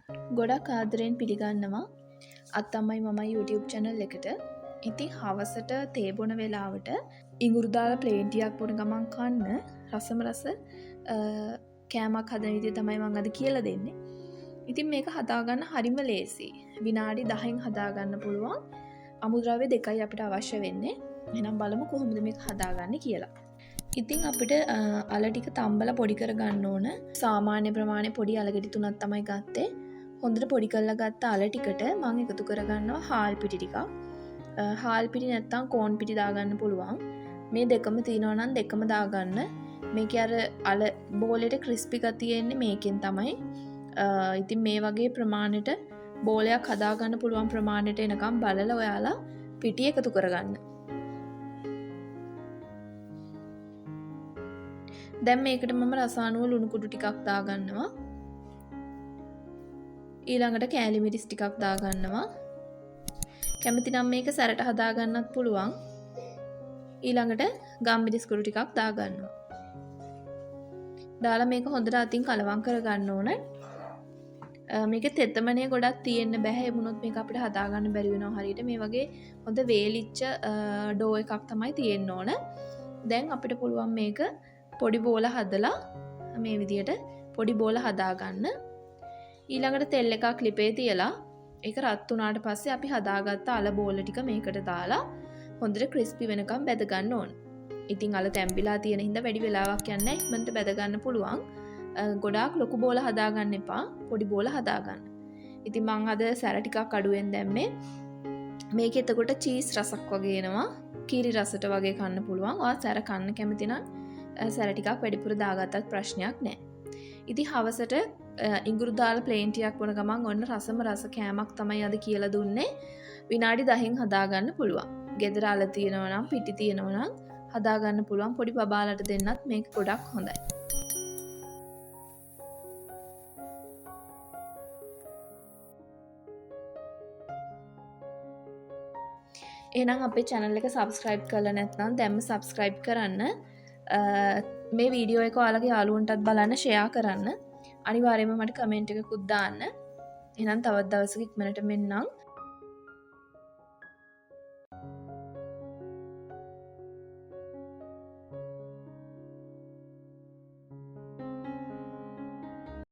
ගොඩක් ආදරයෙන් පිළිගන්නවා අත්තම්මයි මමයි YouTube channel එකට. ඉතින් හවසට තේ බොන වෙලාවට ඉඟුරු දාලා ප්ලේන් ටිකක් බොන ගමන් කන්න රසම රස කෑමක් හදන විදිය තමයි මම අද කියලා දෙන්නේ. ඉතින් මේක හදාගන්න හරිම ලේසි. විනාඩි 10න් හදාගන්න පුළුවන්. අමුද්‍රව්‍ය දෙකයි අපිට අවශ්‍ය වෙන්නේ. එහෙනම් බලමු කොහොමද මේක හදාගන්නේ කියලා. ඉතින් අපිට අල ටික තම්බලා පොඩි කරගන්න ඕන. සාමාන්‍ය ප්‍රමාණය පොඩි අලගෙඩි 3ක් තමයි ගත්තේ. හොඳට පොඩි කරලා ගත්ත අල ටිකට මම එකතු කරගන්නවා හාල් පිටි ටිකක්. හාල් පිටි නැත්තම් කෝන් පිටි දාගන්න පුළුවන්. මේ දෙකම තියෙනවා නම් දෙකම දාගන්න. මේකේ අර අල බෝලෙට ක්‍රිස්පි ගතිය එන්නේ මේකෙන් තමයි. ඉතින් මේ වගේ ප්‍රමාණයට බෝලයක් හදාගන්න පුළුවන් ප්‍රමාණයට එනකම් බලලා ඔයාලා පිටි එකතු කරගන්න. දැන් මේකට මම රසානුව ලුණු කුඩු ටිකක් දාගන්නවා. ඊළඟට කෑලි මිරිස් ටිකක් දාගන්නවා. කැමති නම් මේක සැරට හදාගන්නත් පුළුවන්. ඊළඟට ගම් මිරිස් කුඩු ටිකක් දාගන්නවා. දාලා මේක හොඳට අතින් කලවම් කරගන්න ඕන. මේකේ තෙතමනේ ගොඩක් තියෙන්න බෑ. ඒ වුණොත් මේක අපිට හදාගන්න බැරි වෙනවා හරියට. මේ වගේ හොඳ වේලිච්ච ඩෝ එකක් තමයි තියෙන්න ඕන. දැන් අපිට පුළුවන් මේක පොඩි බෝල හදලා මේ විදියට පොඩි බෝල හදාගන්න. ඊළඟට තෙල් එකක් ලිපේ තියලා ඒක රත් වුණාට පස්සේ අපි හදාගත්ත අල බෝල ටික මේකට දාලා හොඳට ක්‍රිස්පි වෙනකම් බැද ගන්න ඕන. ඉතින් අල තැම්බිලා තියෙන හින්දා වැඩි වෙලාවක් යන්නේ නැහැ. ඉක්මනට බැද ගන්න පුළුවන්. ගොඩාක් ලොකු බෝල හදාගන්න එපා. පොඩි බෝල හදාගන්න. ඉතින් මම අද සැර ටිකක් අඩුවෙන් දැම්මේ. මේක එතකොට චීස් රසක් වගේ එනවා. කීරි රසට වගේ කන්න පුළුවන්. ඔයා සැර කන්න කැමති නම් සැර ටිකක් වැඩිපුර දාගත්තත් ප්‍රශ්නයක් නැහැ. ඉතින් හවසට ඉඟුරු දාලා ප්ලේන් ටිකක් බොන ගමන් ඔන්න රසම රස කෑමක් තමයි අද කියලා දුන්නේ. විනාඩි 10න් හදාගන්න පුළුවන්. ගෙදර අල තියෙනවා නම් පිටි තියෙනවා නම් හදාගන්න පුළුවන්. පොඩි බබාලට දෙන්නත් මේක ගොඩක් හොඳයි. එහෙනම් අපේ channel එක subscribe කරලා නැත්නම් දැන්ම subscribe කරන්න. මේ වීඩියෝ එක ඔයාලගේ යාළුවන්ටත් බලන්න share කරන්න. අනිවාර්යයෙන්ම මට කමෙන්ට් එකකුත් දාන්න. එහෙනම් තවත් දවසක ඉක්මනට මෙන්නම්.